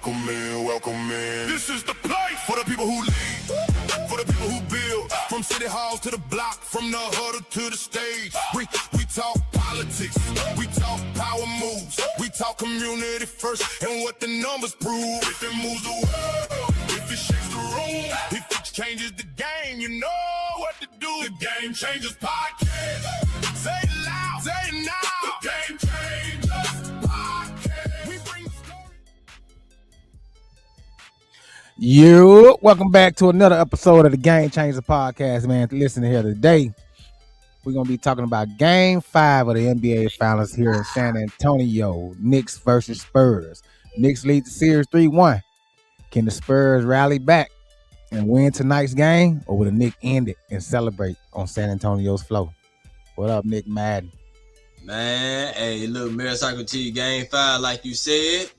Welcome in, welcome in. This is the place for the people who lead, for the people who build. From city halls to the block, from the huddle to the stage. We talk politics, we talk power moves, we talk community first and what the numbers prove. If it moves the world, if it shakes the room, if it changes the game, you know what to do. The Game Changers Podcast. Say it loud, say it now. The Game Changers Podcast. We bring the story. You welcome back to another episode of the Game Changer Podcast, man. Listen here today. We're gonna be talking about Game 5 of the NBA Finals here in San Antonio. Knicks versus Spurs. Knicks lead the series 3-1. Can the Spurs rally back and win tonight's game, or will the Knicks end it and celebrate on San Antonio's floor? What up, Nick Madden? Man, hey, look, Miracle to you, Game 5, like you said,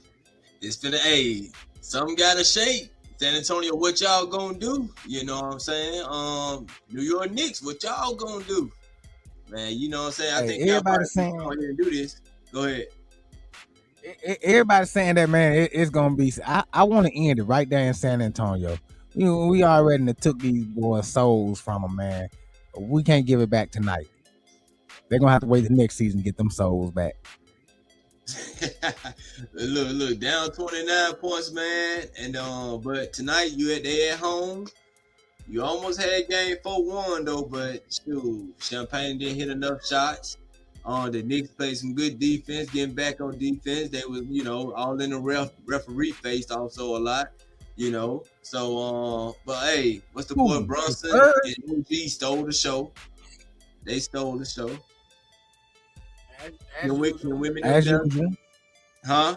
it's finna, hey, something gotta shake. San Antonio, what y'all gonna do? You know what I'm saying? New York Knicks, what y'all gonna do? Man, you know what I'm saying? I think everybody's saying go ahead and do this. Go ahead. Everybody's saying that, man. It's gonna be. I want to end it right there in San Antonio. You know, we already took these boys' souls from them, man. We can't give it back tonight. They're gonna have to wait the next season to get them souls back. look, down 29 points, man. And but tonight they at home. You almost had game 4-1 though, but shoot, Champagne didn't hit enough shots. The Knicks played some good defense, getting back on defense. They was, all in the referee face also a lot, So, but hey, what's the boy Brunson and OG stole the show. They stole the show. Can women as usual. Huh?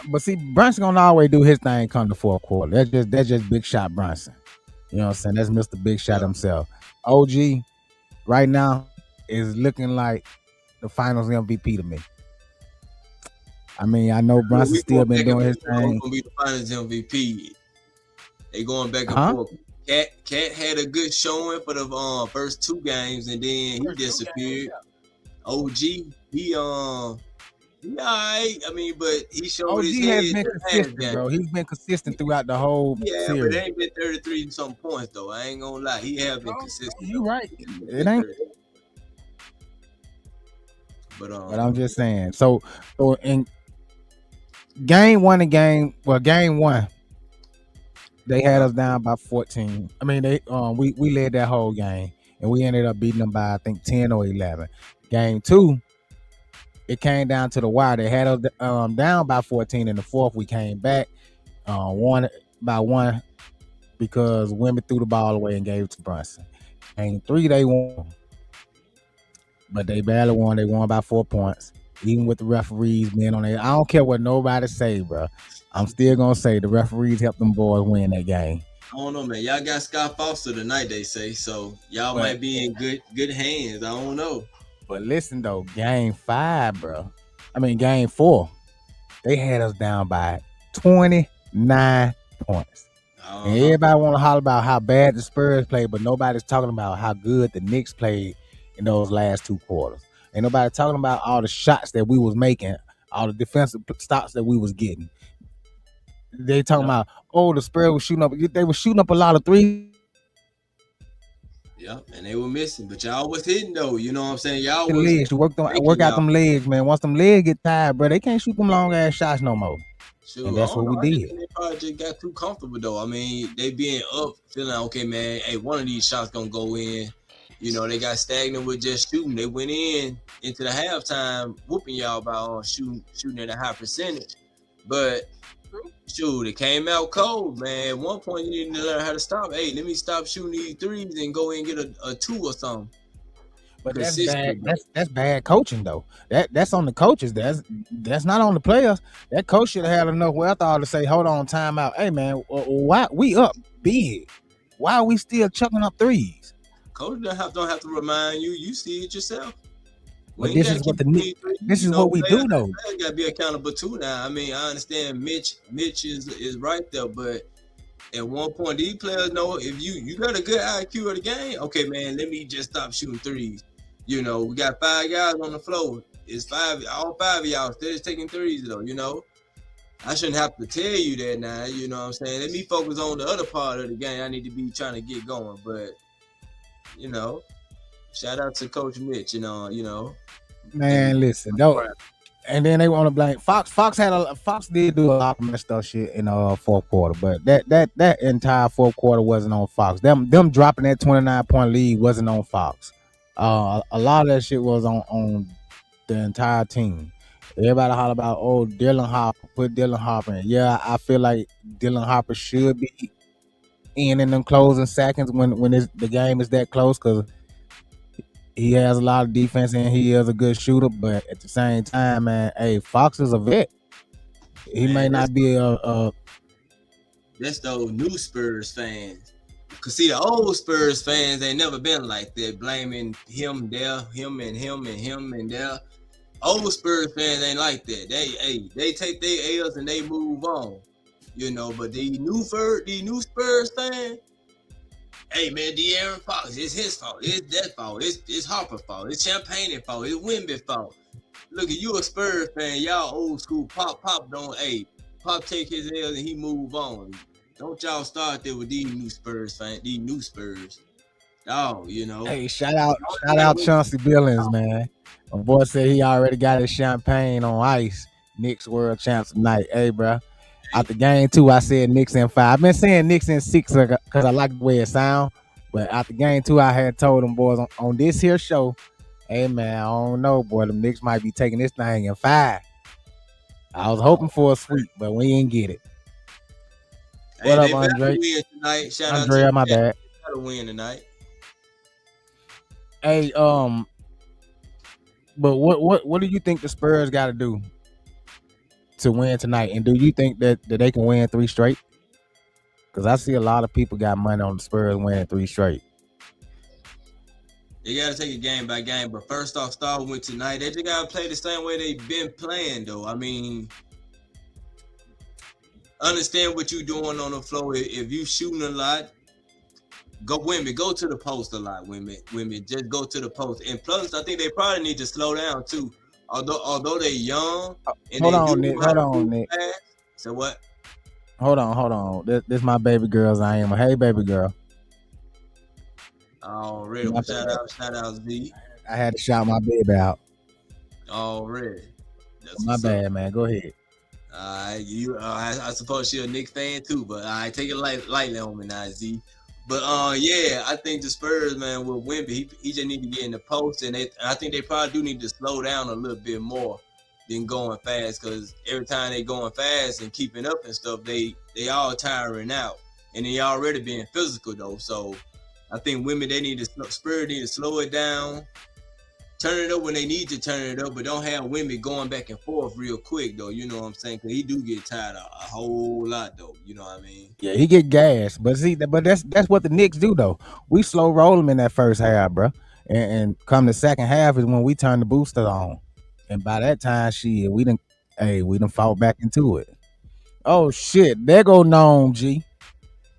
But see, Brunson gonna always do his thing come the fourth quarter. That's just Big Shot Brunson. You know what I'm saying? That's Mr. Big Shot himself. OG right now is looking like the finals MVP to me. I mean, I know Brunson still been doing his thing. Gonna be the finals MVP. They going back and forth. Cat had a good showing for the first two games, and then he disappeared. OG, he all right. I mean, but he showed OG his head. Has been consistent, bro. He's been consistent throughout the whole series. But it ain't been 33 some points though. I ain't gonna lie. He have been consistent. You right. It ain't. But I'm just saying. So in game one, they had us down by 14. I mean, we led that whole game, and we ended up beating them by I think 10 or 11. Game 2, it came down to the wire. They had us down by 14 in the fourth. We came back, won by 1 because women threw the ball away and gave it to Brunson. Game 3, they won, but they barely won. They won by 4 points, even with the referees being on there. I don't care what nobody say, bro. I'm still gonna say the referees helped them boys win that game. I don't know, man. Y'all got Scott Foster tonight, they say, so y'all might be in good hands. I don't know. But listen though, game 5, bro. I mean game 4, they had us down by 29 points. And everybody want to holler about how bad the Spurs played, but nobody's talking about how good the Knicks played in those last 2 quarters. Ain't nobody talking about all the shots that we was making, all the defensive stops that we was getting. They talking about, the Spurs was shooting up. They were shooting up a lot of threes. Yeah, and they were missing, but y'all was hitting though. You know what I'm saying? Y'all was legs. Work out them legs, man. Once them legs get tired, bro, they can't shoot them long ass shots no more. Sure, and that's what we did. They probably just got too comfortable though. I mean, they being up, feeling okay, man. Hey, one of these shots gonna go in. They got stagnant with just shooting. They went into the halftime, whooping y'all by shooting at a high percentage, but. Shoot, it came out cold, man. At one point, you need to learn how to stop. Hey, let me stop shooting these threes and go and get a 2 or something. But that's bad. That's bad coaching, though. That's on the coaches. That's not on the players. That coach should have had enough wherewithal to say, "Hold on, time out. Hey, man, why we up big? Why are we still chucking up threes?" Coach don't have to remind you. You see it yourself. But this is what we do though. I gotta be accountable too now. I mean, I understand Mitch is right there, but at one point these players know if you got a good IQ of the game, okay, man, let me just stop shooting threes. We got 5 guys on the floor. It's 5, all 5 of y'all still taking threes though, I shouldn't have to tell you that now. You know what I'm saying? Let me focus on the other part of the game. I need to be trying to get going. But you know, shout out to Coach Mitch. Man, listen, don't. And then they want to blame Fox. Fox did do a lot of messed up shit in the fourth quarter, but that entire fourth quarter wasn't on Fox. Them dropping that 29-point lead wasn't on Fox. A lot of that shit was on the entire team. Everybody holler about, oh, Dylan Harper, put Dylan Harper in. Yeah, I feel like Dylan Harper should be in them closing seconds when the game is that close, because he has a lot of defense and he is a good shooter. But at the same time, man, hey, Fox is a vet. He may not be That's those new Spurs fans. Cause see, the old Spurs fans ain't never been like that, blaming him there, him and there. Old Spurs fans ain't like that. They take their L's and they move on. But these new Spurs fans, hey man, De'Aaron Fox, it's his fault. It's that fault. It's Harper's fault. It's Champagne's fault. It's Wemby's fault. Look, at you a Spurs fan, y'all old school. Pop don't. Hey, Pop take his L's and he move on. Don't y'all start there with these new Spurs fans. These new Spurs. Oh, Hey, shout out Chauncey Billings, man. My boy said he already got his champagne on ice. Knicks world champs tonight. Hey, bro. After game 2, I said Knicks in 5. I've been saying Knicks in 6 because I like the way it sounds. But after game 2, I had told them boys on this here show, hey, man, I don't know, boy. The Knicks might be taking this thing in 5. I was hoping for a sweep, but we didn't get it. What up, Andre? Tonight. Shout Andre, out my bad. Got to win tonight. Hey, but what do you think the Spurs got to do to win tonight? And do you think that they can win 3 straight? Because I see a lot of people got money on the Spurs winning 3 straight. They got to take it game by game. But first off, start with tonight. They just got to play the same way they've been playing, though. I mean, understand what you're doing on the floor. If you shooting a lot, go to the post a lot, women. Just go to the post. And plus, I think they probably need to slow down, too. Although they're young. And hold on, Nick. So what? Hold on. This my baby girl's I am. Hey, baby girl. Already. Shout out, Z. I had to shout my baby out. Already. My bad, man. Go ahead. I suppose she's a Knicks fan too, but I take it lightly on me now, Z. But yeah, I think the Spurs, man, with Wemby, he just need to get in the post, and I think they probably do need to slow down a little bit more than going fast, because every time they going fast and keeping up and stuff, they all tiring out, and they already being physical though. So I think Spurs need to slow it down, turn it up when they need to turn it up, but don't have Wemby going back and forth real quick though. You know what I'm saying? Because he do get tired a whole lot though. You know what I mean? Yeah, he get gassed, but that's what the Knicks do though. We slow roll them in that first half, bro, and come the second half is when we turn the booster on, and by that time, we done fought back into it. Oh shit, there go Gnome G.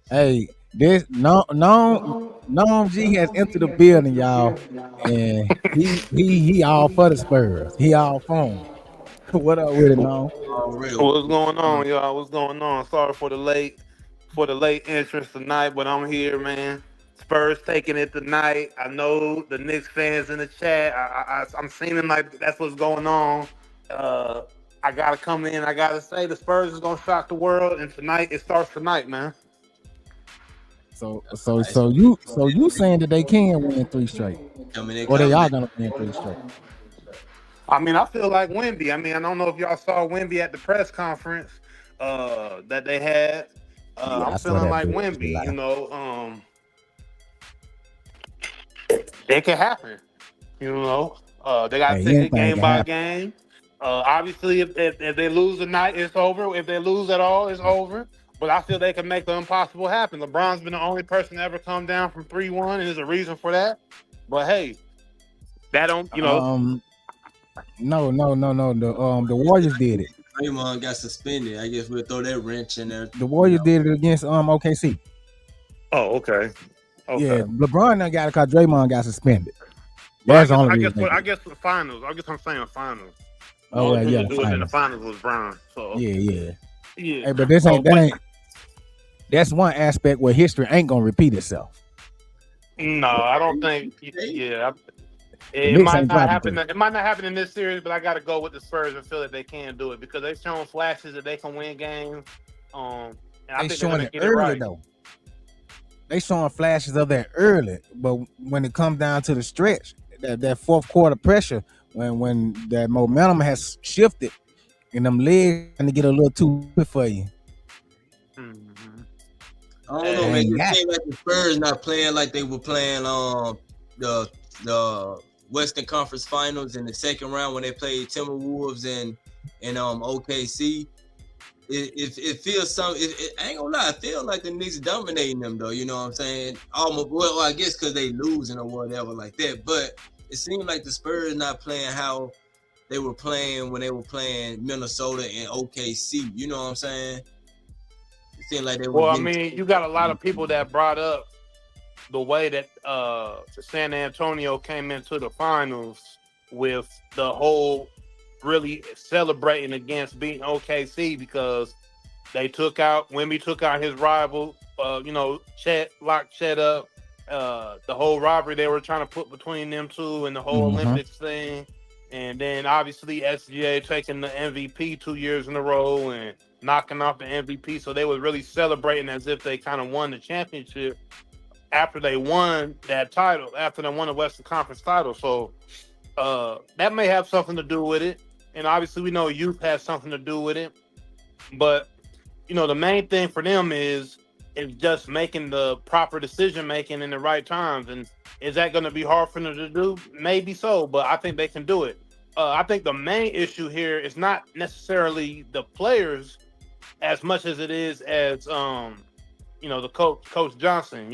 Hey, this Gnome G has entered the building, y'all, and he all for the Spurs. He all for them. What up with it, Gnome? What's going on, y'all? What's going on? Sorry for the late entrance tonight, but I'm here, man. Spurs taking it tonight. I know the Knicks fans in the chat. I'm seeming like that's what's going on. I gotta come in. I gotta say the Spurs is gonna shock the world, and it starts tonight, man. So you saying that they can win 3 straight, or they are gonna win 3 straight? I mean, I feel like Wemby. I mean, I don't know if y'all saw Wemby at the press conference that they had. I'm feeling like Wemby. It can happen. They got to take it game by game. Obviously, if they lose tonight, it's over. If they lose at all, it's over. But I feel they can make the impossible happen. LeBron's been the only person to ever come down from 3-1, and there's a reason for that. But hey, that don't, No. The Warriors did it. Draymond got suspended. I guess we'll throw that wrench in there. The Warriors did it against OKC. Oh, okay. Yeah, LeBron done got it because Draymond got suspended. That's the only reason. I guess the finals. I guess I'm saying finals. Oh, yeah. The finals was Brown. So yeah. Yeah. Hey, but this Oh, ain't that ain't. That's one aspect where history ain't gonna repeat itself. no, I don't think. Hey, Yeah, The it Knicks might ain't not dropping happen. three. It might not happen in this series, but I got to go with the Spurs and feel that they can do it because they've shown flashes that they can win games. And I They think they're showing gonna it get it early right. though. They showing flashes of that early, but when it comes down to the stretch, that fourth quarter pressure, when that momentum has shifted and them legs going to get a little too big for you, Mhm. I don't know, they And man. ain't It got it. seems like the Spurs not playing like they were playing the Western Conference Finals in the second round when they played Timberwolves and OKC. It feels I ain't gonna lie, I feel like the Knicks dominating them though. You know what I'm saying? Almost. Well, I guess because they losing or whatever like that. But it seemed like the Spurs not playing how they were playing when they were playing Minnesota and OKC. You know what I'm saying? It seemed like they were well, I getting. mean, you got a lot of people that brought up the way that San Antonio came into the finals with the whole really celebrating against beating OKC because they took out Wemby took out his rival, Chet locked Chet up. The whole robbery they were trying to put between them two and the whole Mm-hmm. Olympics thing. And then obviously SGA taking the MVP 2 years in a row and knocking off the MVP. So they were really celebrating as if they kind of won the championship after they won that title, after they won the Western Conference title. So that may have something to do with it. And obviously we know youth has something to do with it. But the main thing for them is just making the proper decision making in the right times. And is that going to be hard for them to do? Maybe so, but I think they can do it. I think the main issue here is not necessarily the players as much as it is as the coach Johnson.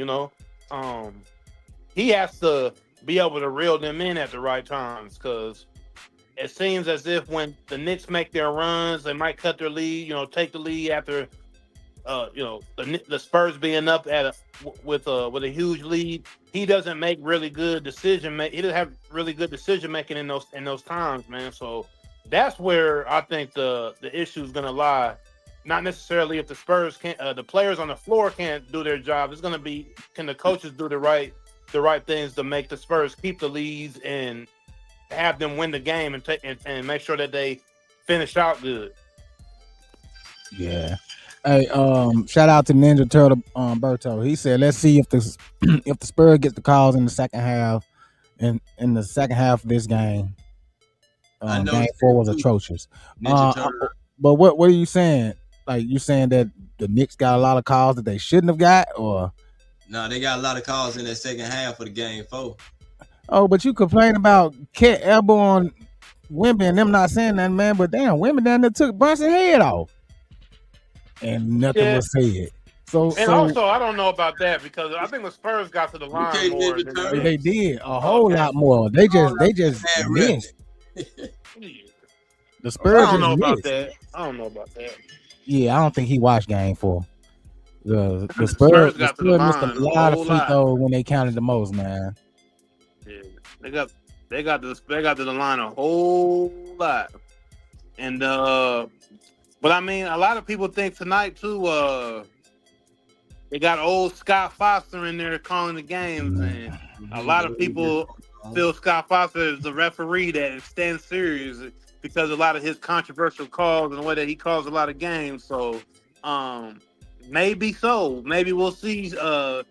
He has to be able to reel them in at the right times because it seems as if when the Knicks make their runs, they might cut their lead, take the lead after the Spurs being up with a huge lead. He doesn't make really good decision He doesn't have really good decision making in those times, man. So that's where I think the issue is going to lie. Not necessarily if the Spurs can't, the players on the floor can't do their job. It's going to be, can the coaches do the right things to make the Spurs keep the leads and have them win the game and make sure that they finish out good. Yeah. Hey, shout out to Ninja Turtle Berto. He said, let's see if the if the Spurs gets the calls in the second half, in the second half of this game. I Game noticed 4 that was too. atrocious. Ninja Turtle. But what are you saying? Like, you saying that the Knicks got a lot of calls that they shouldn't have got, or? No, they got a lot of calls in that second half of the game 4. Oh, but you complain about Cat elbow on Wemby and them not saying that, man. But damn, Wemby down there took Brunson head off, and nothing Yeah. was said. So And also, I don't know about that because I think the Spurs got to the line Okay, more Ninja than the Turtle. they Knicks. did a whole Okay. lot more. They just Bad missed. record. The I Spurs don't just know about missed. that. I don't know about that. Yeah, I don't think he watched game 4. The The Spurs Spurs got to the missed a line a lot of whole free lot. throws when they counted the most, man. Yeah. They got to the line a whole lot. And but I mean, a lot of people think tonight too. They got old Scott Foster in there calling the games, and a lot of people feel Scott Foster is the referee that extends series because of a lot of his controversial calls and the way that he calls a lot of games. So, maybe so. Maybe we'll see the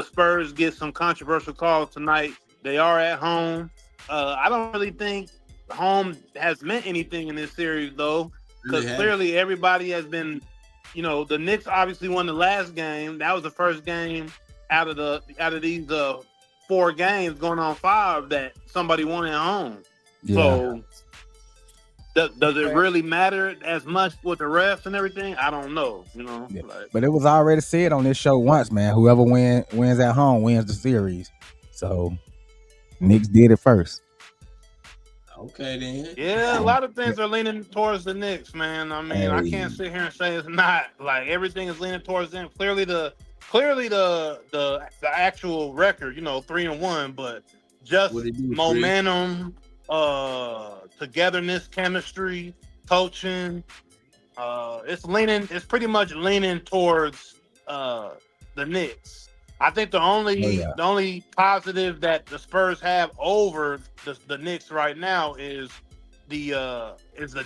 Spurs get some controversial calls tonight. They are at home. I don't really think home has meant anything in this series though, because clearly everybody has been. The Knicks obviously won the last game. That was the first game out of these 4 games going on 5 that somebody won at home. Yeah. So does it really matter as much with the refs and everything? I don't know. Yeah. But it was already said on this show once, man. Whoever wins at home wins the series. So Knicks did it first. Okay, then. Yeah, a lot of things are leaning towards the Knicks, man. I mean, I can't sit here and say it's not. Like everything is leaning towards them. Clearly the actual record, 3-1, but just momentum, togetherness, chemistry, coaching, It's pretty much leaning towards the Knicks. I think the Oh only yeah, the only positive that the Spurs have over the Knicks right now is the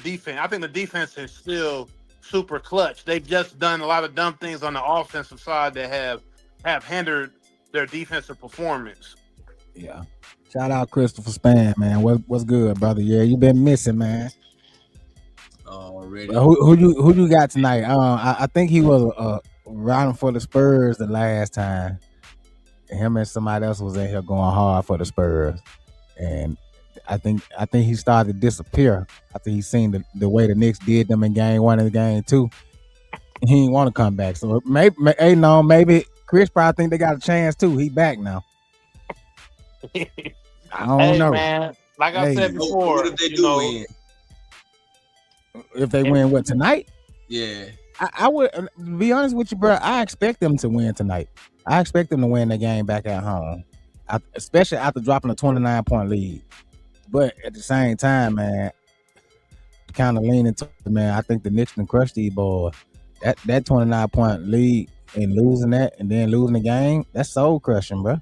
defense. I think the defense is still super clutch. They've just done a lot of dumb things on the offensive side that have hindered their defensive performance. yeah. Shout out Christopher Span, man. What's good, brother? Yeah, you been missing, man. already. Who you got tonight? I think he was riding for the Spurs the last time. Him and somebody else was in here going hard for the Spurs, and I think he started to disappear after he seen the way the Knicks did them in game one and game two. He didn't want to come back, so maybe Chris probably think they got a chance too. He back now. I don't Hey know. man, like I Hey, said What before, if they do win? if they win what tonight? Yeah. I would to be honest with you, bro. I expect them to win tonight. I expect them to win the game back at home, especially after dropping a 29-point lead. But at the same time, man, kind of leaning to man. I think the Knicks can crush these boys. That 29-point lead and losing that, and then losing the game, that's soul crushing, bro.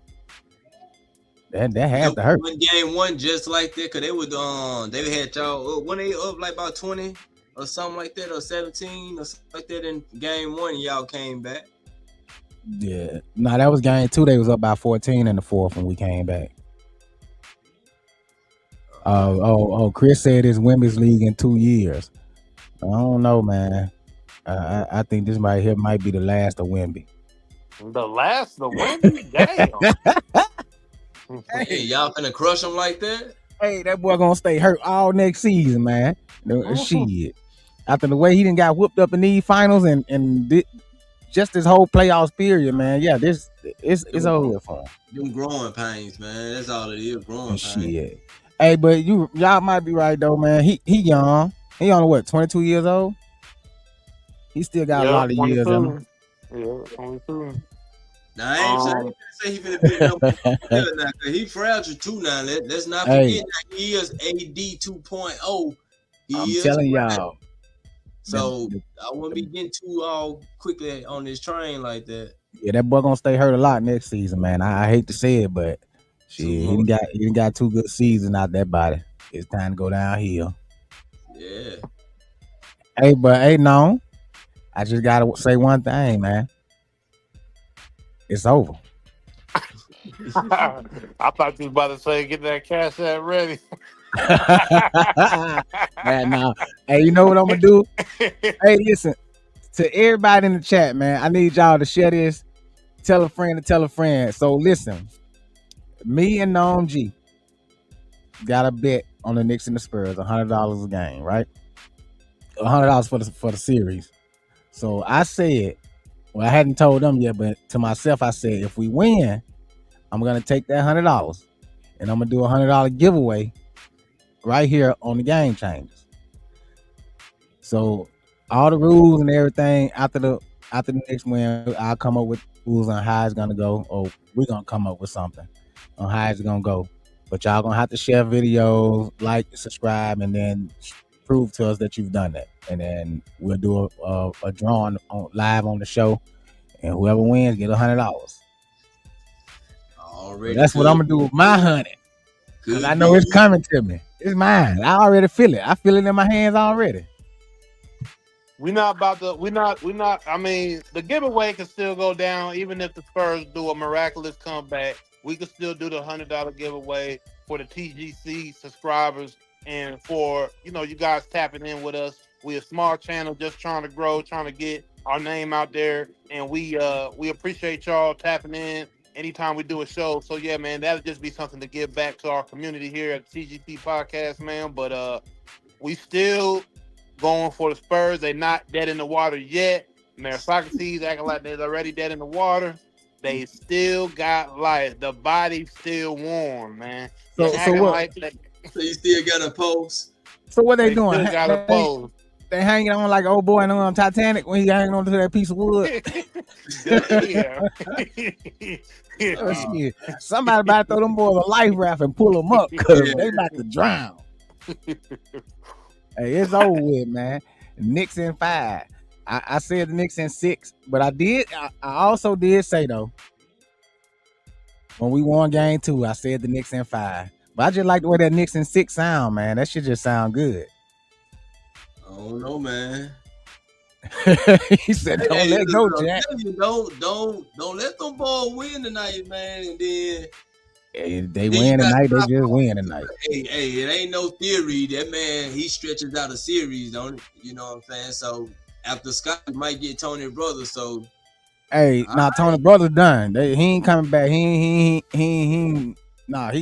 That had to hurt. One game one just like that, cause they had y'all when they up like about 20 or something like that, or 17 or something like that in game one, and y'all came back. Yeah, no, that was game two. They was up by 14 in the fourth when we came back. Chris said it's women's league in 2 years. I don't know, man. I think this right here might be the last of Wemby. the Wemby, damn. Hey, y'all finna crush them like that? Hey, that boy gonna stay hurt all next season, man. Shit. After the way he done got whooped up in these finals and just this whole playoffs period, man. Yeah, it's over for him. Them growing pains, man. That's all it is, growing pains. Shit. Hey, but y'all might be right though, man. He young. He only what, 22 years old? He still got a lot of years in him. Yeah, 22. Now, I ain't say he finna be number one now, cause he fragile too now. Let's not forget that he is AD 2.0. I'm telling y'all. So I wouldn't be getting too all quickly on this train like that. Yeah, that boy gonna stay hurt a lot next season, man. I hate to say it, but shit, he done got 2 good seasons out that body. It's time to go downhill. Yeah. Hey, but hey, no. I just gotta say one thing, man. It's over. I thought you was about to say get that cash app ready. Man, no. Hey, you know what I'm gonna do? Hey, listen, to everybody in the chat, man, I need y'all to share this. Tell a friend to tell a friend. So listen, me and Nom G got a bet on the Knicks and the Spurs, $100 a game, right? $100 for the series. So I said, well, I hadn't told them yet, but to myself, I said, if we win, I'm gonna take that $100 and I'm gonna do a $100 giveaway right here on the Game Changers. So all the rules and everything after the next win, I'll come up with rules on how it's gonna go, or we're gonna come up with something on how it's gonna go. But y'all gonna have to share videos, like, subscribe, and then prove to us that you've done that. And then we'll do a drawing live on the show, and whoever wins get $100. Already. That's what I'm gonna do with my honey. Cause I know it's coming to me. It's mine. I already feel it. I feel it in my hands already. We're not. I mean, the giveaway can still go down even if the Spurs do a miraculous comeback. We can still do the $100 giveaway for the TGC subscribers and for you guys tapping in with us. We're a small channel, just trying to grow, trying to get our name out there, and we appreciate y'all tapping in anytime we do a show. So yeah, man, that'll just be something to give back to our community here at TGP Podcast, man. But we still going for the Spurs. They're not dead in the water yet. Man, Socrates acting like they're already dead in the water. They still got life. The body's still warm, man. So what? Like So you still got a post? So what they doing? Still got a pose. They hanging on like old boy on Titanic when he hanging on to that piece of wood. Oh, shit. Somebody about to throw them boys a life raft and pull them up because they about to drown. Hey, it's over with, man. Knicks in 5. I said the Knicks in 6, but I also did say though, when we won game 2, I said the Knicks in 5. But I just like the way that Knicks in 6 sound, man. That shit just sound good. I don't know, man. He said, "Don't let go, Jack." Don't let them boys win tonight, man. And then They win tonight. They just win tonight. Hey, it ain't no theory. That man, he stretches out a series, don't it? You know what I'm saying? So after Scott, you might get Tony Brothers. So hey, now Tony Brothers done. He ain't coming back. He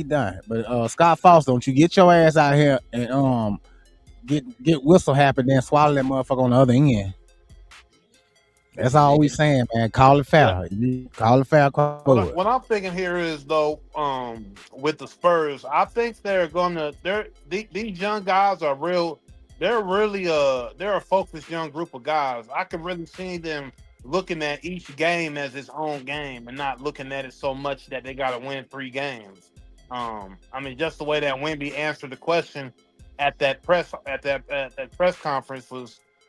done. But Scott Foster, don't you get your ass out here and get whistle happy, then swallow that motherfucker on the other end. That's all we saying, man. Call it fair. Call it fair. What I'm thinking here is though, with the Spurs, I think these young guys are real. They're a focused young group of guys. I can really see them looking at each game as its own game and not looking at it so much that they got to win 3 games. I mean, just the way that Wemby answered the question at that press conference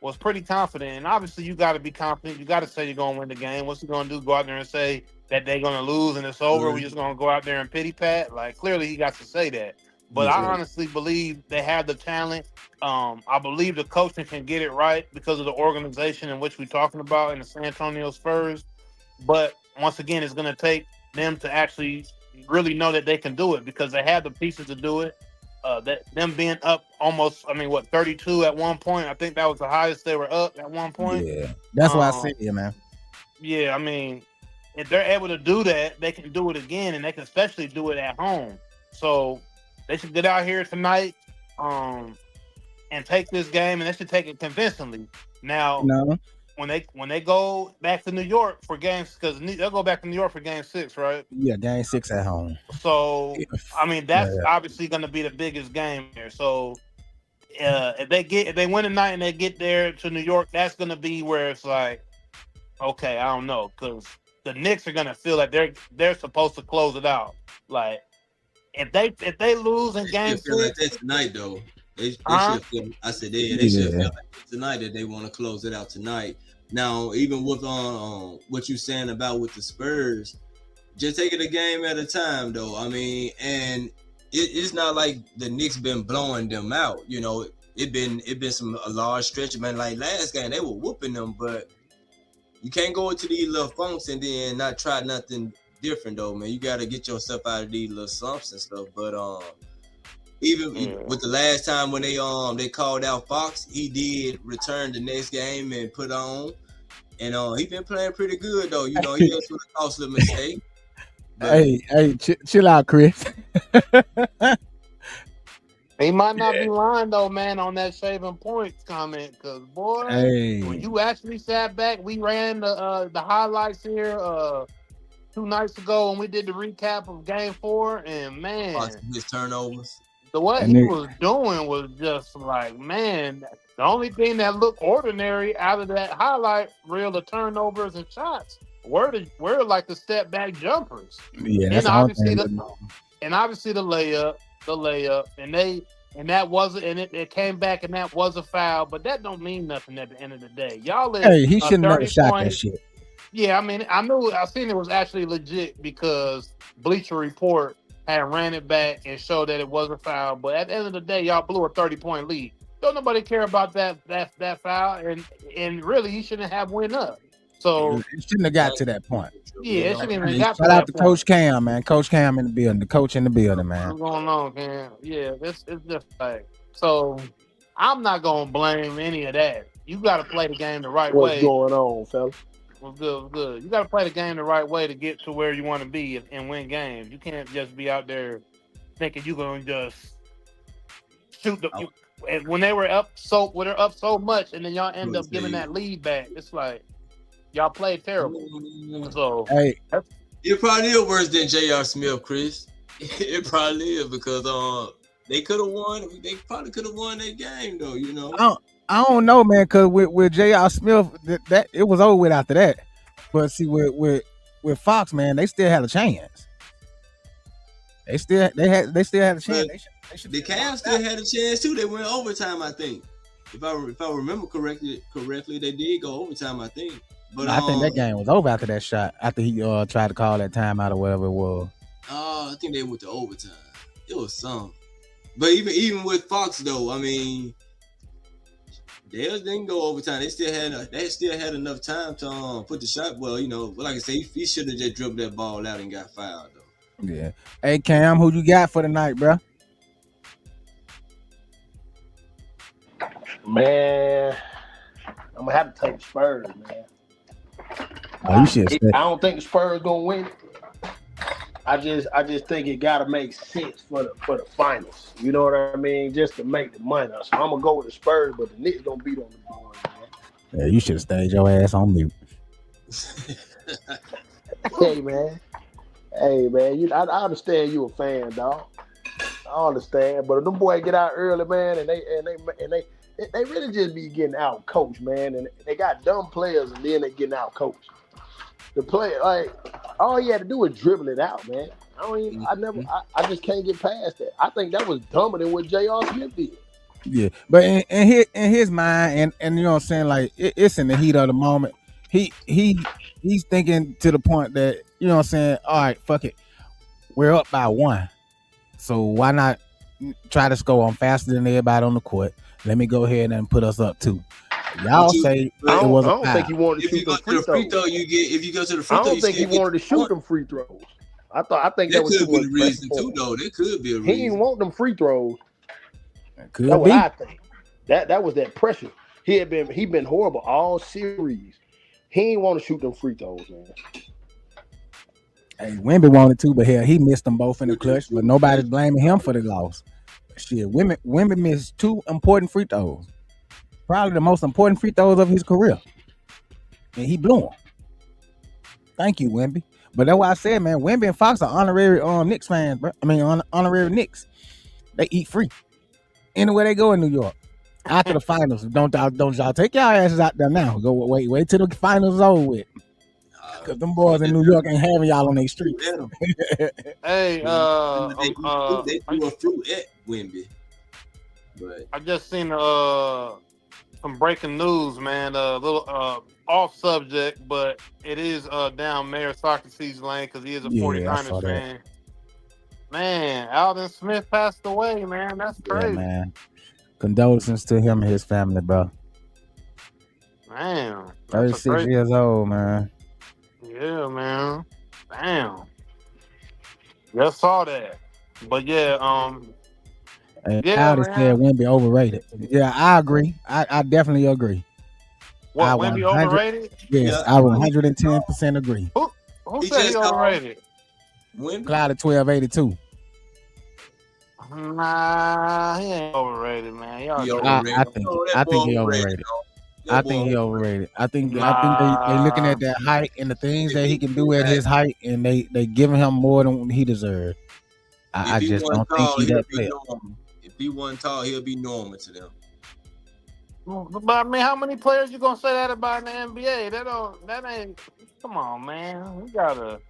was pretty confident. And obviously, you got to be confident. You got to say you're going to win the game. What's he going to do? Go out there and say that they're going to lose and it's over? We're just going to go out there and pity pat? Like, clearly, he got to say that. But I honestly believe they have the talent. I believe the coaching can get it right because of the organization in which we're talking about in the San Antonio Spurs. But once again, it's going to take them to actually really know that they can do it because they have the pieces to do it. That them being up almost, 32 at one point. I think that was the highest they were up at one point. Yeah, that's what I said, man. Yeah, I mean, if they're able to do that, they can do it again, and they can especially do it at home. So they should get out here tonight, and take this game, and they should take it convincingly. Now, when they go back to New York for games, because they'll go back to New York for game 6, right? Yeah, game 6 at home. So, I mean, that's obviously going to be the biggest game there. So, if they win tonight and they get there to New York, that's going to be where it's like, okay, I don't know, because the Knicks are going to feel like they're supposed to close it out. Like, if they lose in game 6 like that tonight, though. They should feel, I said they should feel like tonight that they want to close it out tonight. Now, even with what you're saying about with the Spurs, just taking a game at a time, though. I mean, and it's not like the Knicks been blowing them out. You know, it been a large stretch. Man, like last game they were whooping them, but you can't go into these little funks and then not try nothing different, though, man. You got to get yourself out of these little slumps and stuff. But even with the last time when they called out Fox, he did return the next game and put on. And he been playing pretty good, though. You know, he just would have costly mistake. Hey, chill out, Chris. He might not be lying, though, man, on that shaving points comment. Because, boy, when you actually sat back, we ran the highlights here 2 nights ago when we did the recap of Game 4. And, man, his turnovers. What he was doing was just like, man, the only thing that looked ordinary out of that highlight reel of turnovers and shots were like the step back jumpers. Yeah, that's obviously the layup, and that wasn't, and it came back, and that was a foul, but that don't mean nothing at the end of the day. Y'all, he shouldn't have shot that shit. Yeah, I mean, I seen it was actually legit because Bleacher Report had ran it back and showed that it was a foul. But at the end of the day, y'all blew a 30-point lead. Don't nobody care about that foul, and really, he shouldn't have went up. So it shouldn't have got to that point. Yeah, it shouldn't even got to that point. Shout out to Coach Cam, man. Coach Cam in the building. The coach in the building, man. What's going on, Cam? Yeah, it's just like, so I'm not gonna blame any of that. You got to play the game the right way. What's going on, fella? Well, good. You got to play the game the right way to get to where you want to be and win games. You can't just be out there thinking you're going to just shoot and when they're up so much, and then y'all end up giving that lead back. It's like y'all played terrible. So it probably is worse than J.R. Smith, Chris. It probably is because they could have won. They probably could have won that game, though. You know. I don't know, man, because with J.R. Smith, that it was over with after that. But see, with Fox, man, they still had a chance. They still had a chance. The Cavs still had a chance too. They went overtime, I think. If I remember correctly, they did go overtime, I think. But I think that game was over after that shot. After he tried to call that timeout or whatever it was. I think they went to overtime. It was some. But even with Fox though, I mean, they didn't go overtime. They still had enough time to put the shot. Well, like I say, he should have just dribbled that ball out and got fouled though. Yeah. Hey Cam, who you got for the night, bro? Man, I'm gonna have to take the Spurs, man. Oh, you should. I don't think the Spurs gonna win it. I just think it gotta make sense for the finals. You know what I mean? Just to make the money. So I'm gonna go with the Spurs, but the Knicks gonna beat on the board, man. Yeah, you should have stayed your ass on mute. Hey man, I understand you a fan, dog. I understand, but if them boys get out early, man, and they really just be getting out coached, man, and they got dumb players, and then they getting out coached. The play, like, all he had to do was dribble it out, man. I just can't get past that. I think that was dumber than what J.R. Smith did. Yeah, but in his mind, and you know what I'm saying, like it's in the heat of the moment. He's thinking to the point that, you know what I'm saying, all right, fuck it, we're up by 1, so why not try to score on faster than everybody on the court? Let me go ahead and put us up 2. Y'all say I it was don't think he wanted to If you shoot go them to the free free throws. throw, if you go to the free I throw, don't think he wanted to shoot them free throws. I think that was could too be much the reason pressure too, for him. though. That could be a He didn't reason. want them free throws. could That's what be. I think. That was that pressure. He been horrible all series. He didn't want to shoot them free throws, man. Hey, Wemby wanted to, but hell, he missed them both in the clutch. But nobody's blaming him for the loss. Shit, Wemby missed 2 important free throws, probably the most important free throws of his career, and he blew them. Thank you, Wemby. But that's why I said, man, Wemby and Fox are honorary Knicks fans, bro. I mean, honorary Knicks. They eat free anywhere they go in New York. After the finals, don't y'all take y'all asses out there now. Go wait till the finals is over with. Cause them boys in New York ain't having y'all on their streets. Hey, They threw a fruit at Wemby. But I just seen some breaking news, man. A little off subject, but it is down Mayor Socrates' lane because he is a Yeah, I 49ers saw that. fan. Man, Alden Smith passed away, man. That's Yeah, crazy. man. Condolences to him and his family, bro. Man, 36 years old, man. Yeah, man. Damn. Just saw that. But yeah, And yeah, Alden man. said Wemby overrated. Yeah, I agree. I definitely agree. What, I Wemby 100 overrated? Yes, Yeah. I 110% agree. Who He said he just called- overrated? Wemby, Cloud at 1282. Nah, he ain't overrated, man. Y'all He tripping. overrated. I think Oh, that I boy think he overrated, overrated. though. I That think boy he overrated. I think they Nah. looking at that height and the things that he can do at his height, and they giving him more than he deserved. I If he just wasn't don't think tall, he he'll that be player. normal. If he wasn't tall, he'll be normal to them. But I mean, how many players you gonna say that about in the NBA? That ain't. Come on, man. We gotta.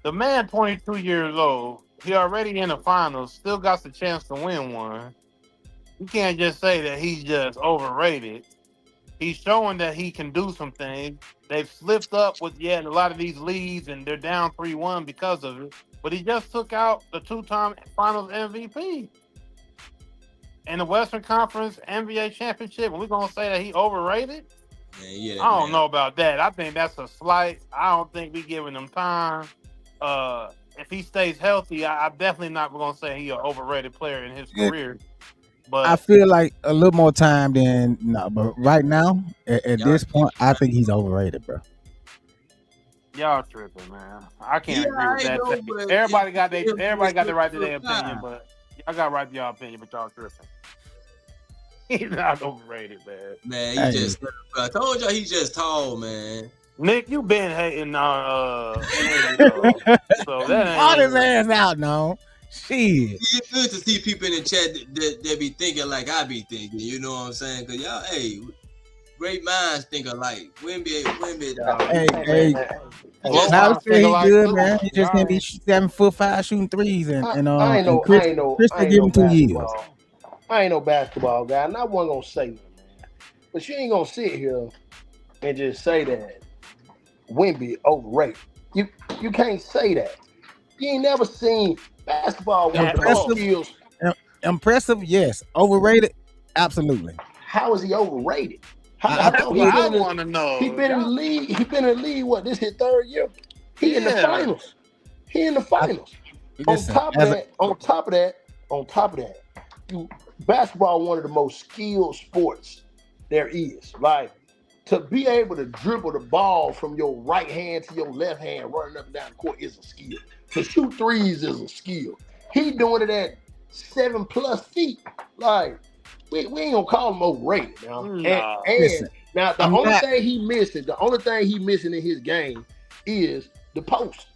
The man, 22 years old. He already in the finals. Still got the chance to win one. You can't just say that he's just overrated. He's showing that he can do some things. They've slipped up with a lot of these leads, and they're down 3-1 because of it. But he just took out the 2-time Finals MVP in the Western Conference NBA Championship. And we're gonna say that he overrated? Man, yeah, I don't know about that. I think that's a slight. I don't think we giving him time. If he stays healthy, I'm definitely not gonna say he's an overrated player in his career. But I feel like a little more time than no, but right now, at this point, I think he's overrated, bro. y'all tripping, man. I can't Yeah, agree with I that. know, take. but Everybody if- got their if- everybody got the right to if- their opinion, but y'all got right to your opinion, but y'all tripping. He's not overrated, man. Man, Hey. he just. I told y'all he's just tall, man. Nick, you been hating on Wemby, so that ain't All his ass out now. Shit. It's good to see people in the chat that be thinking like I be thinking. You know what I'm saying? Cause y'all, hey, great minds think alike. Wemby, dog. Hey. Well, Tyler I said he like good, too. man. He just can't be Alright. 7'5" shooting threes, and I ain't no Chris will give him 2 years. basketball. I ain't no basketball guy, and I wasn't gonna say it, man. But you ain't gonna sit here and just say that Wemby overrated. You can't say that. You ain't never seen basketball with the most skills. Impressive, yes. Overrated, absolutely. How is he overrated? That's what I want to know. He been in the league. He been in the league. What? This his third year. He in the finals. Listen, on top of that, basketball one of the most skilled sports there is. Like, to be able to dribble the ball from your right hand to your left hand running up and down the court is a skill. To shoot threes is a skill. He doing it at 7+ feet. Like, we ain't gonna call him overrated now. Nah. And now the only thing he missing in his game is the post.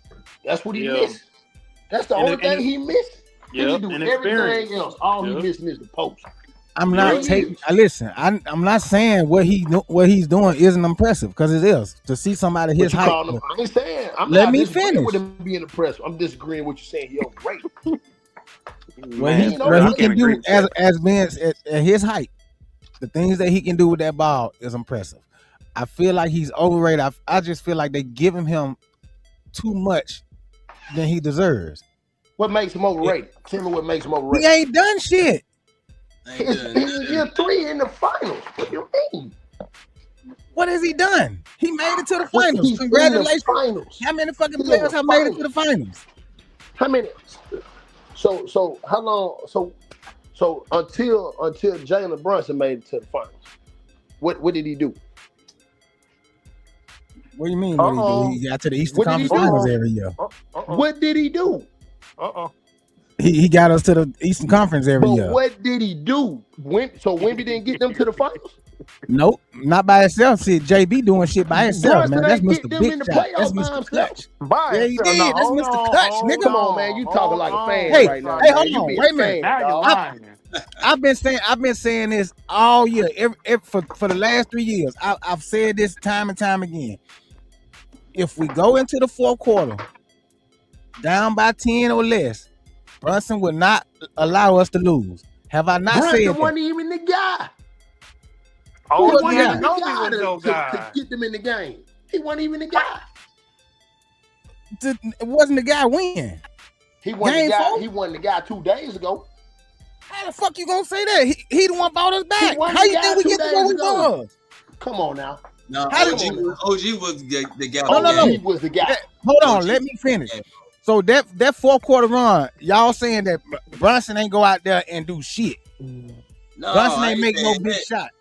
That's what he missing. That's the only thing he missing. He can do everything else. All he missing is the post. I'm not taking. Listen, I'm not saying what he's doing isn't impressive, because it is. To see somebody his height. I ain't saying. Let me finish. With him being impressive, I'm disagreeing with you saying he overrated. What he can do as being at his height, the things that he can do with that ball is impressive. I feel like he's overrated. I just feel like they giving him too much than he deserves. What makes him overrated? Tell me what makes him overrated. He ain't done shit. He's year 3 in the finals. What do you mean? What has he done? He made it to the finals. Congratulations. Finals. How many fucking players have made it to the finals? How many? So how long? So until Jalen Brunson made it to the finals, what did he do? What do you mean? What did he do? He got to the Eastern Conference Finals every year. What did he do? He got us to the Eastern Conference every year. What did he do? Wemby didn't get them to the finals? Nope, not by himself. See, JB doing shit by himself, man. That's Mr. Big Shot. That's Mr. Clutch. Yeah, he did. That's Mr. Clutch, nigga. Come on, man. You talking like a fan right now. Hey, hold on. Wait a minute. I've been saying this all year. For the last 3 years. I've said this time and time again. If we go into the fourth quarter down by 10 or less, Brunson would not allow us to lose. Have I not said that? Brunson wasn't even the guy. He wasn't even the guy to get them in the game. He wasn't even the guy. It wasn't the guy when? He wasn't the guy. He wasn't the guy 2 days ago. How the fuck you gonna say that? He the one bought us back. How you think we get to where we was? Come on now. No, OG was the guy. No. He was the guy. Hold on, let me finish. So that fourth quarter run, y'all saying that Brunson ain't go out there and do shit. No, Brunson ain't make no big shot.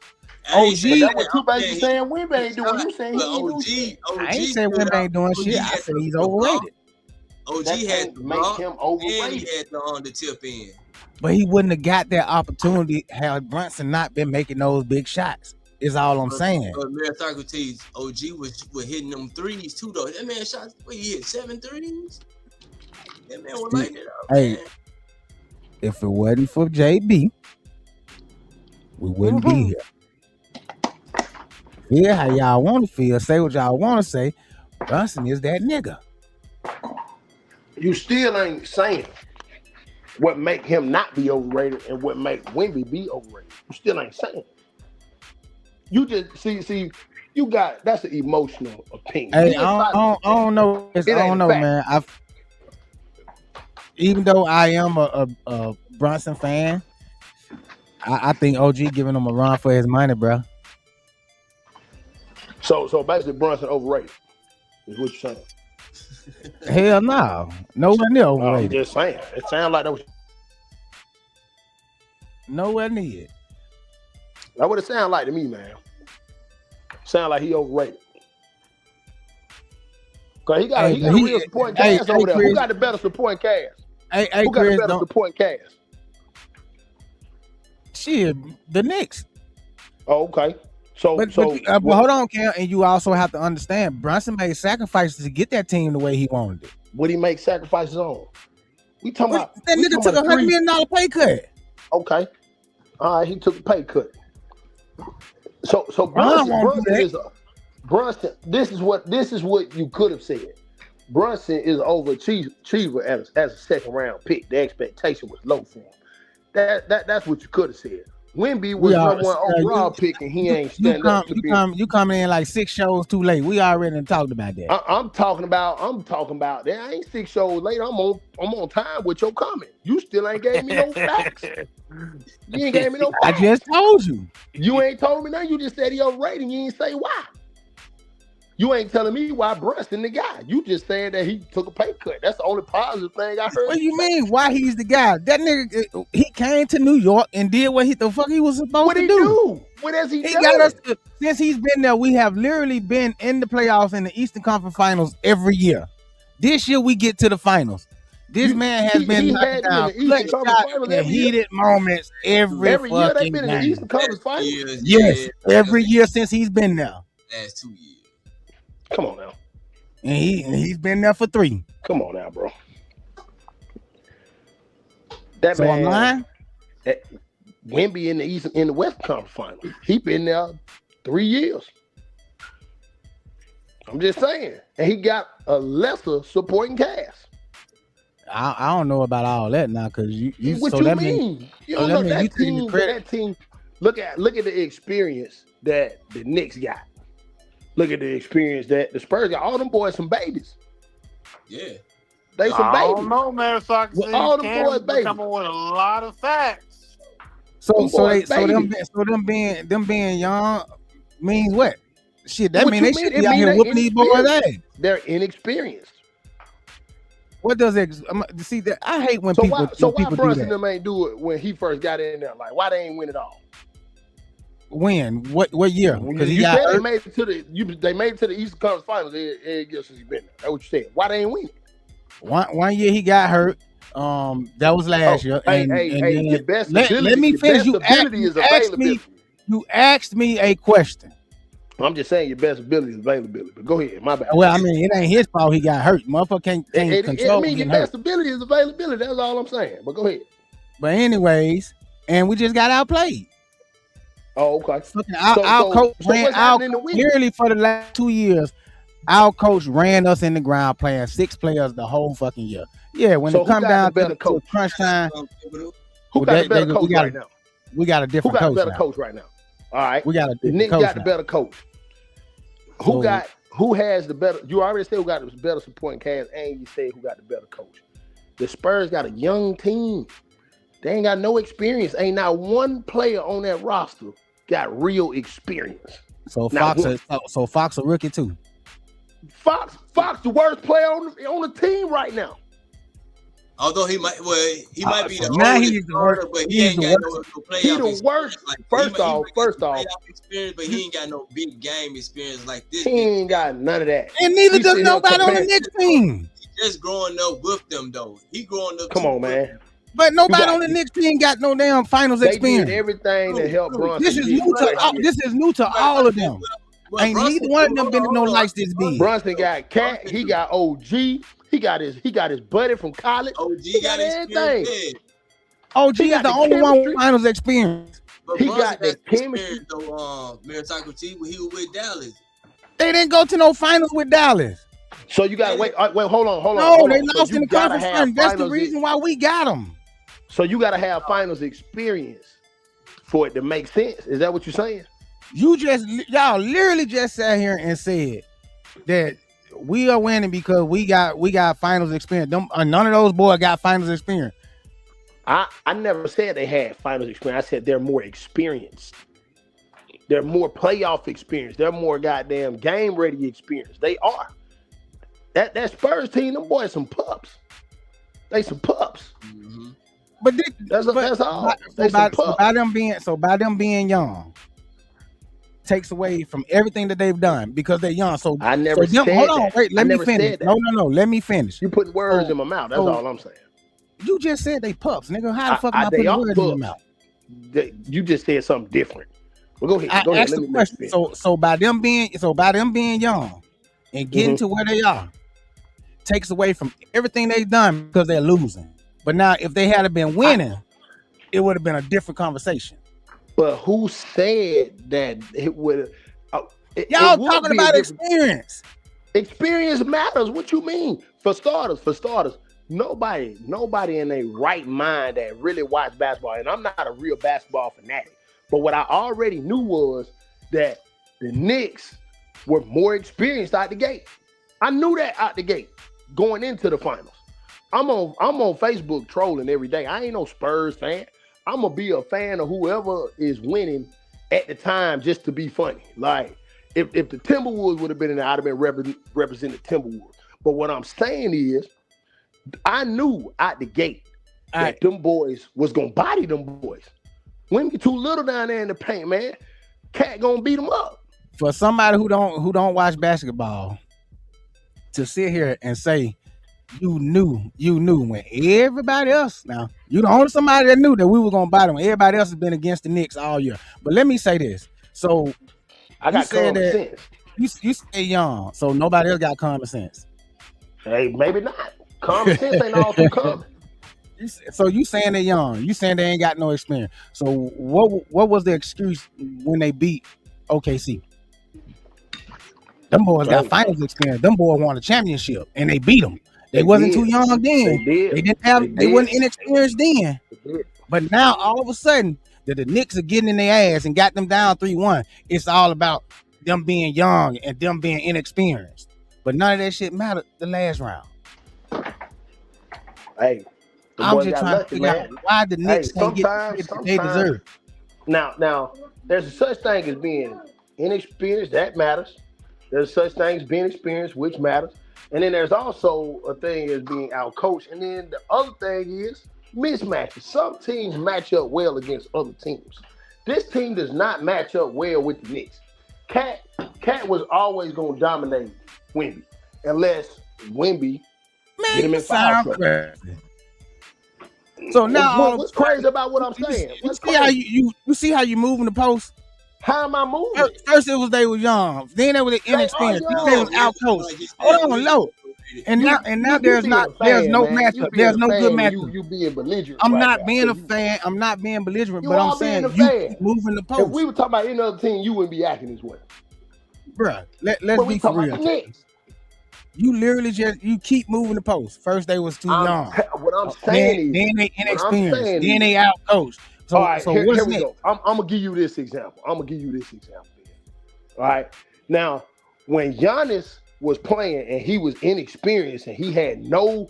OG, that's what you basically saying. Wemby ain't doing. You saying he ain't doing shit. I ain't saying Wemby ain't doing shit. I said he's overrated. OG had to make him overrated. And he had the tip in. But he wouldn't have got that opportunity had Brunson not been making those big shots. Is all I'm saying. But Mayor Socrates, OG was hitting them threes too, though. That man shot. He hit 7 threes. That man was lighting it up. Hey, man. If it wasn't for JB, we wouldn't be here. Feel how y'all want to feel. Say what y'all want to say. Brunson is that nigga. You still ain't saying what make him not be overrated and what make Wemby be overrated. You still ain't saying. You just see. You got that's an emotional opinion. Hey, I don't know. I don't know, man. Even though I am a Brunson fan, I think OG giving him a run for his money, bro. So basically, Brunson overrated is what you're saying. Hell no, nowhere near overrated. I'm just saying. It sounds like that was nowhere near it. That's what it sounds like to me, man. Sound like he overrated. Cause he got a real supporting cast over there. Chris, who got the better supporting cast? Who got the better supporting cast? Shit, the Knicks. Oh, okay. But hold on, Cam, and you also have to understand Brunson made sacrifices to get that team the way he wanted it. What he make sacrifices on? We talking about that nigga took $100 million pay cut. Okay, all right, he took a pay cut. So Brunson. This is what you could have said. Brunson is overachiever as a second round pick. The expectation was low for him. That's what you could have said. Wemby was number one overall pick, and he ain't stand up to be. You coming in like 6 shows too late. We already talked about that. I'm talking about that. I ain't 6 shows later. I'm on time with your comment. You still ain't gave me no facts. You ain't gave me no facts. I just told you. You ain't told me nothing. You just said he overrated. You ain't say why. You ain't telling me why Brunson the guy. You just saying that he took a pay cut. That's the only positive thing I heard. What do you mean? Why he's the guy? That nigga, he came to New York and did what the fuck he was supposed to do. What has he done? Got us since he's been there. We have literally been in the playoffs in the Eastern Conference Finals every year. This year we get to the finals. This man has been knocking down clutch shots in heated moments every year. They've been in the Eastern Conference Finals. Yes, every year since he's been there. Last 2 years. Come on now. And he's been there for 3. Come on now, bro. That so man, I'm lying? Wemby in the West Conference Finals. He been there 3 years. I'm just saying. And he got a lesser supporting cast. I don't know about all that now, because you what so you that mean? You don't know that team. Look at the experience that the Knicks got. Look at the experience that the Spurs got. All them boys some babies. Yeah. They some babies. I don't know, man. So I can see all them boys babies. Coming with a lot of facts. So them being young means what? Shit, that mean they should be out here whooping these boys' ass. They're inexperienced. What does it see that I hate when people why Brunson them ain't do it when he first got in there? Like, why they ain't win it all? When? What year? Because you said they made it to the Eastern Conference Finals every year since he's been there. That's what you said. Why they ain't win it? One year he got hurt. That was last year. Your best ability. Let me finish. You asked me a question. I'm just saying your best ability is availability. But go ahead. My bad. Well, I mean, it ain't his fault he got hurt. Motherfucker can't control. I mean, your best ability is availability. That's all I'm saying. But go ahead. But anyways, and we just got outplayed. Oh, okay. Our coach ran out nearly for the last 2 years. Our coach ran us in the ground playing 6 players the whole fucking year. Yeah, when it come down to crunch time, who got the better coach right now? We got a different coach. Who got the better coach right now? All right, the Knicks got the better coach. Who has the better? You already said who got the better supporting cast, and you said who got the better coach. The Spurs got a young team. They ain't got no experience. Ain't not one player on that roster got real experience. So Fox a rookie too. Fox the worst player on the team right now. Although he might be the oldest starter, but he ain't got no playoff. He the worst. Like, first off, experience, but he ain't got no big game experience like this. He ain't got none of that. And neither does nobody on the Knicks team. He just growing up with them though. He growing up. Come on, man. But nobody on the Knicks team got no damn finals experience. They did everything to help Brunson. This is new to all of them. Ain't neither one of them been to no lights this big. Brunson got Cat. He got OG. He got his buddy from college. OG got everything. OG is the only one with finals experience. But he got the chemistry. Though, Meritocracy T, when he was with Dallas. They didn't go to no finals with Dallas. So you got to wait. Hold on. No, they lost in the conference finals. That's the reason why we got them. So you got to have finals experience for it to make sense. Is that what you're saying? Y'all literally just sat here and said that we are winning because we got finals experience. None of those boys got finals experience. I never said they had finals experience. I said they're more experienced. They're more playoff experience. They're more goddamn game ready experience. They are. That Spurs team, them boys some pups. They some pups. Mm-hmm. But that's all. By them being young, takes away from everything that they've done because they're young. So I never said hold on, wait, let me finish. No, let me finish. You putting words in my mouth. That's all I'm saying. You just said they pups, nigga. How the fuck am I putting words in your mouth? You just said something different. Well, go ahead. Ask the question. So by them being young and getting to where they are, takes away from everything they've done because they're losing. But now, if they had been winning, it would have been a different conversation. But who said that it would? Y'all talking about experience. Experience matters. What you mean? For starters, nobody in their right mind that really watch basketball, and I'm not a real basketball fanatic, But what I already knew was that the Knicks were more experienced out the gate. I knew that out the gate going into the finals. I'm on Facebook trolling every day. I ain't no Spurs fan. I'm gonna be a fan of whoever is winning at the time just to be funny. Like if the Timberwolves would have been in there, I'd have been representing Timberwolves. But what I'm saying is, I knew out the gate that them boys was gonna body them boys. Wimby too little down there in the paint, man. Cat gonna beat them up. For somebody who don't watch basketball to sit here and say you knew when everybody else, now you the only somebody that knew that we were gonna buy them. Everybody else has been against the Knicks all year. But let me say this. So I got common sense. You stay young, so nobody else got common sense. Hey, maybe not. Common sense ain't all too common. So you saying they're young? You saying they ain't got no experience? So what was the excuse when they beat OKC? Them boys got finals experience. Them boys won a championship and they beat them. They wasn't too young then. They wasn't inexperienced then. But now all of a sudden that the Knicks are getting in their ass and got them down 3-1, it's all about them being young and them being inexperienced. But none of that shit mattered the last round. Hey, I'm just trying to figure out why the Knicks can't get the shit that they deserve. Now, there's such thing as being inexperienced, that matters. There's such thing as being experienced, which matters. And then there's also a thing as being outcoached. And then the other thing is mismatches. Some teams match up well against other teams. This team does not match up well with the Knicks. Cat was always going to dominate Wemby, unless Wemby get him in foul trouble. So now, what's crazy about what I'm saying? You see how you moving the post? How am I moving? First it was they were young, then they were inexperienced. They was out coached. Hold on, low. And now there's no matchup. There's no good matchup. You being belligerent. I'm not being a fan. I'm not being belligerent, but I'm saying you keep moving the post. If we were talking about any other team, you wouldn't be acting this way. Bruh, let's be for real. You literally you keep moving the post. First they was too young. What I'm saying then they inexperienced. Then they out coached. So, all right, so here we next? go. I'm gonna give you this example. All right. Now, when Giannis was playing and he was inexperienced and he had no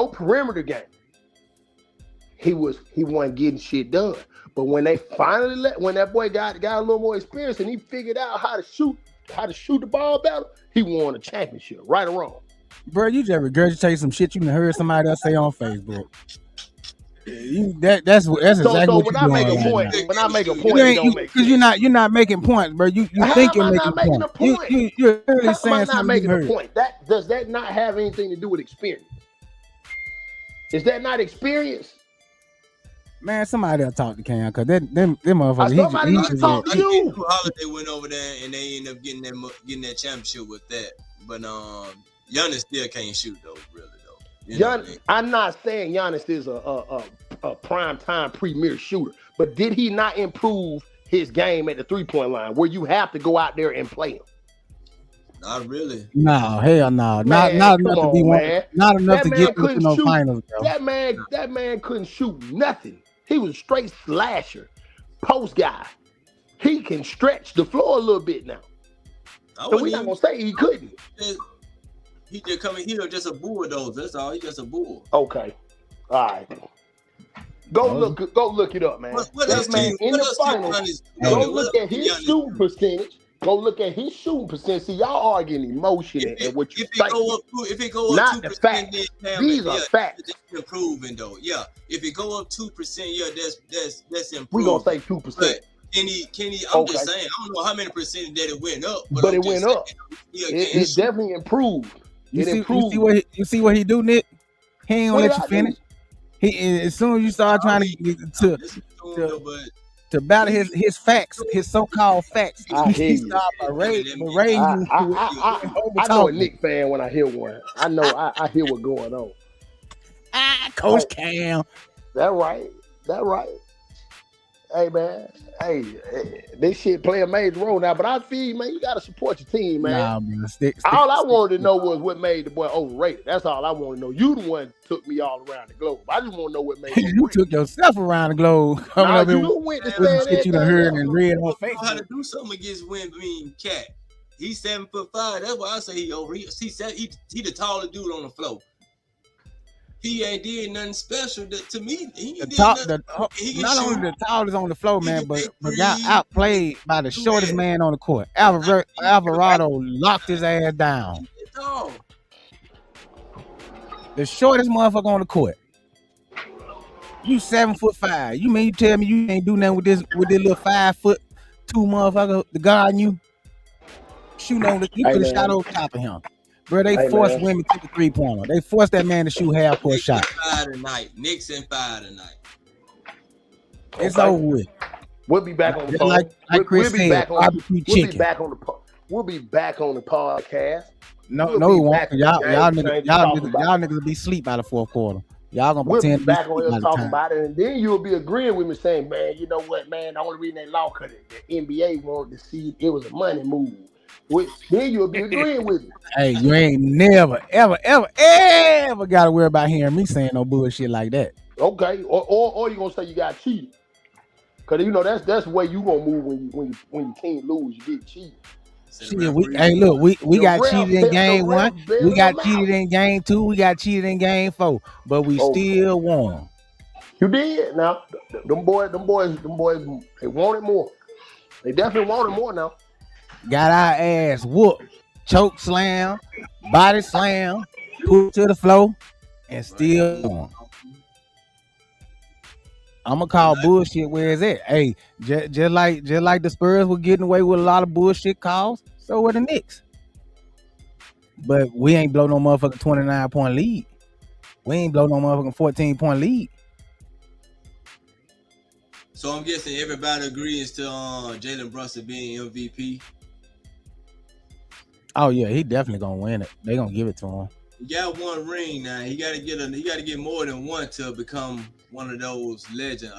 perimeter game, he wasn't getting shit done. But when they finally when that boy got a little more experience and he figured out how to shoot the ball better, he won a championship, right or wrong. Bro, you just regurgitate some shit you heard somebody else say on Facebook. That's exactly what when I make a point, it don't make sense. Because you're not making points, bro. You think you're making a point. You're really saying something. I'm not making a point. Does that not have anything to do with experience? Is that not experience? Man, somebody else talk to Cam because them motherfuckers. Somebody else talk to you. Holiday went over there and they ended up getting that championship with that. But Giannis still can't shoot though, really though. I'm not saying Giannis is a prime time premier shooter, but did he not improve his game at the 3-point line where you have to go out there and play him? Not really. No, hell no. Not enough to be one. Not enough to get into no finals, bro. That man couldn't shoot nothing. He was a straight slasher, post guy. He can stretch the floor a little bit now. So we're not gonna say he couldn't. He just coming. He was just a bulldozer. That's all. He just a bull. Okay, all right. Go look it up, man. That man in the finals. Go look at his shooting percentage. Go look at his shooting percentage. See, y'all arguing emotion and what you think. If it go up, not the facts. These are facts. That's improving though. Yeah. If it go up 2%, yeah, that's improving. We gonna say 2%. Kenny, I'm just saying. I don't know how many percentage that it went up, but it went up. It definitely improved. You see what he do, Nick? He ain't gonna let you finish. He as soon as you start trying to battle his facts, his so-called facts, he start berating you. I know a Knicks fan when I hear one. I know I hear what's going on. Coach Cam. That right. Hey man, this shit play a major role now. But I feel you, man. You gotta support your team, man. Nah, man. Stick. All I wanted to know was what made the boy overrated. That's all I want to know. You the one that took me all around the globe. I just want to know what made him You overrated. took yourself around the globe coming Nah, up here you went to with some stand shit you done everything heard else. and read on Know how to Facebook. do something against Cat. He's 7'5". That's why I say he over. He the tallest dude on the floor. He ain't did nothing special. To me, he The did top, nothing. He can not shoot. only the tallest on the floor, He man, can but make got threes. outplayed by the Do shortest that. man on the court. Alvarado locked his ass down. He's tall. The shortest motherfucker on the court. You 7'5". You mean you tell me you ain't do nothing with this little 5'2" motherfucker, the guard you shooting on you Hey could have shot man, over top of him. Bro, they hey forced man. women to the 3-pointer. They forced that man to shoot half court shot. Knicks and 5 tonight. It's Okay. over with. We'll be back on the Just phone. like Chris we'll be said, back on. barbecue We'll be chicken. back on the. We'll be back on the podcast. No, We'll no, be we won't. back on Y'all the niggas, game talking about y'all niggas will be asleep by the fourth quarter. Y'all gonna We'll be pretend to be back on asleep here by the talking time. about it, and then you'll be agreeing with me saying, man, you know what, man, the only reason they lost because the NBA wanted to see it was a money move. Then you'll be agreeing with me. Hey, you ain't never, ever gotta worry about hearing me saying no bullshit like that. Okay, or you gonna say you got cheated. Cause you know that's the way you gonna move when your team lose, you get cheated. Shit, we got cheated in game the refs 1. bailed We got them cheated out. in game 2. We got cheated in game 4. But we Okay. still won. You did. Now, them boys, they wanted more. They definitely wanted more now. Got our ass whooped. Choke slam, body slam, put to the floor, and still won. I'm gonna call bullshit where it's at. Hey, just like the Spurs were getting away with a lot of bullshit calls, so were the Knicks. But we ain't blow no motherfucking 29-point lead. We ain't blow no motherfucking 14-point lead. So I'm guessing everybody agrees to Jalen Brunson being MVP. Oh yeah, he definitely gonna win it. They gonna give it to him. He got one ring now. He got to get more than one to become one of those legends.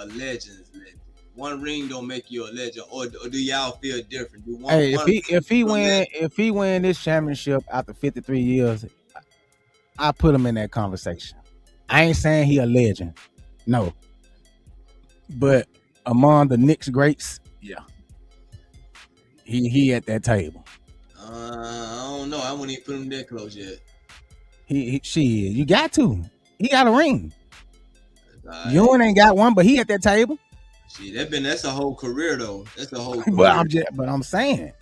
One ring don't make you a legend, or do y'all feel different? Hey, if he win this championship after 53 years, I put him in that conversation. I ain't saying he a legend, no, but among the Knicks greats, yeah, he at that table. I don't know. I wouldn't even put him that close yet. You got to. He got a ring. Ewing ain't got one, but he at that table. See, that's a whole career though. That's a whole career. but I'm saying,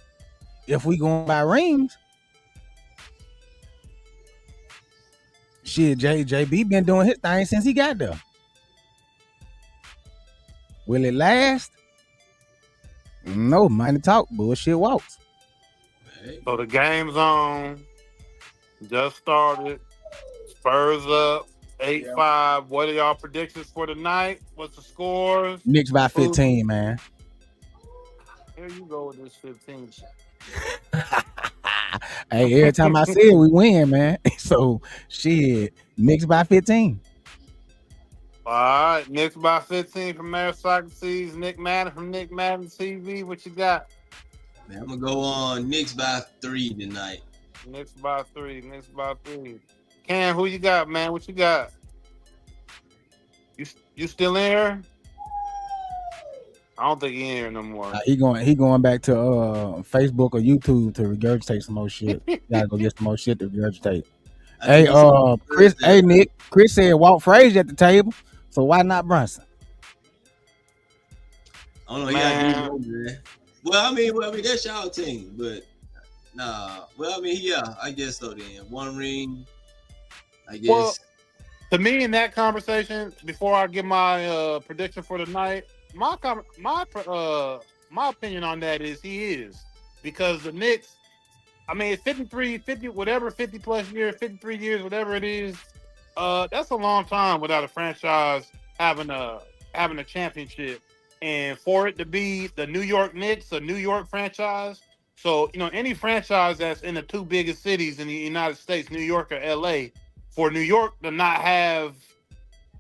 if we going by rings, shit, JB been doing his thing since he got there. Will it last? No, money talk, bullshit walks. Hey. So the game's on. Just started. Spurs up 8-5. What are y'all predictions for tonight? What's the scores? Knicks by 15, man. Here you go with this 15 shit. Hey, every time I say it, we win, man. So shit, Knicks by 15. All right, Knicks by 15 from Mayor Socrates. Nick Madden from Nick Madden TV. What you got? Man, I'm gonna go on Knicks by 3 tonight. Knicks by 3. Cam, who you got, man? What you got? You still in here? I don't think he in here no more. He going back to Facebook or YouTube to regurgitate some more shit. Gotta go get some more shit to regurgitate. Hey, Chris. Hey, Nick. Chris said Walt Frazier at the table, so why not Brunson? I don't know. Man. Well, I mean, that's y'all team, but nah. Well, I mean, yeah, I guess so. Then one ring. I guess. Well, to me, in that conversation, before I give my prediction for the night, my opinion on that is he is, because the Knicks, I mean, it's 50 plus years, 53 years, whatever it is. That's a long time without a franchise having a championship, and for it to be the New York Knicks, a New York franchise. So, any franchise that's in the two biggest cities in the United States, New York or LA, for New York to not have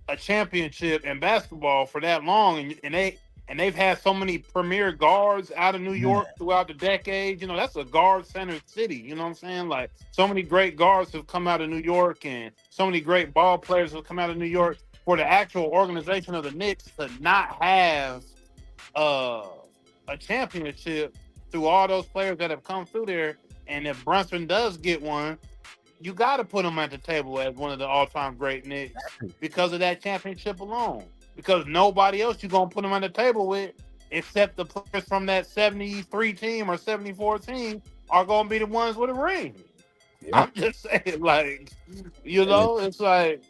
a championship in basketball for that long, and and they've had so many premier guards out of New York throughout the decades. That's a guard-centered city. You know what I'm saying? Like, so many great guards have come out of New York, and so many great ball players have come out of New York. For the actual organization of the Knicks to not have a championship through all those players that have come through there, and if Brunson does get one, you got to put him at the table as one of the all-time great Knicks because of that championship alone. Because nobody else you're going to put him on the table with except the players from that 73 team or 74 team are going to be the ones with a ring. Yep. I'm just saying, like, it's like,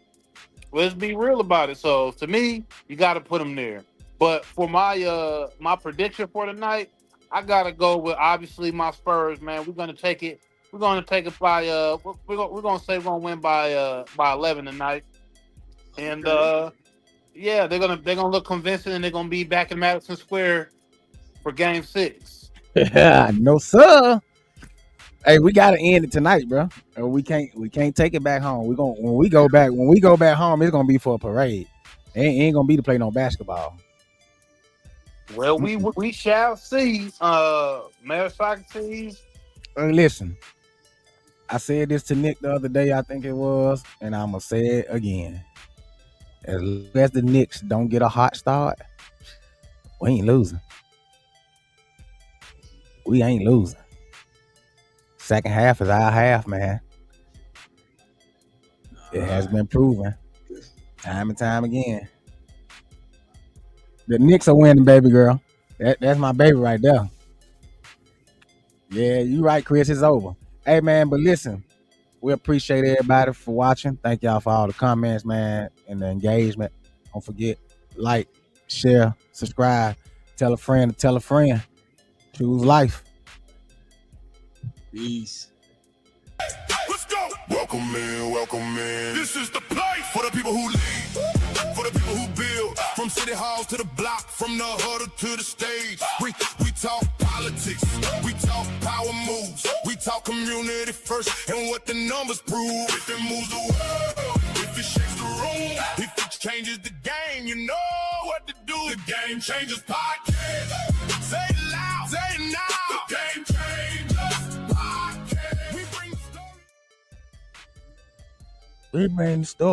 let's be real about it. So to me, you got to put him there. But for my prediction for tonight, I gotta go with obviously my Spurs, man. We're gonna take it. We're gonna take it by we're gonna say we're gonna win by 11 tonight. And yeah, they're gonna look convincing, and they're gonna be back in Madison Square for Game 6. No sir. Hey, we gotta end it tonight, bro. We can't take it back home. When we go back home, it's gonna be for a parade. It ain't gonna be to play no basketball. Well, we shall see. Mayor Socrates. Listen, I said this to Nick the other day, I think it was, and I'm gonna say it again. As long as the Knicks don't get a hot start, we ain't losing. We ain't losing. Second half is our half, man. It has been proven time and time again. The Knicks are winning, baby girl. That's my baby right there. Yeah, you right, Chris. It's over. Hey, man, but listen, we appreciate everybody for watching. Thank y'all for all the comments, man, and the engagement. Don't forget, like, share, subscribe, tell a friend to tell a friend. Choose life. Peace. Let's go. Welcome in. This is the place for the people who lead, for the people who build. From city halls to the block, from the huddle to the stage. We talk politics, we talk power moves, we talk community first and what the numbers prove. If it moves the world, if it shakes the room, if it changes the game, you know what to do. The Game Changers Podcast. Say it loud, say it now. The Game Changers Podcast. We bring the story. We bring the story.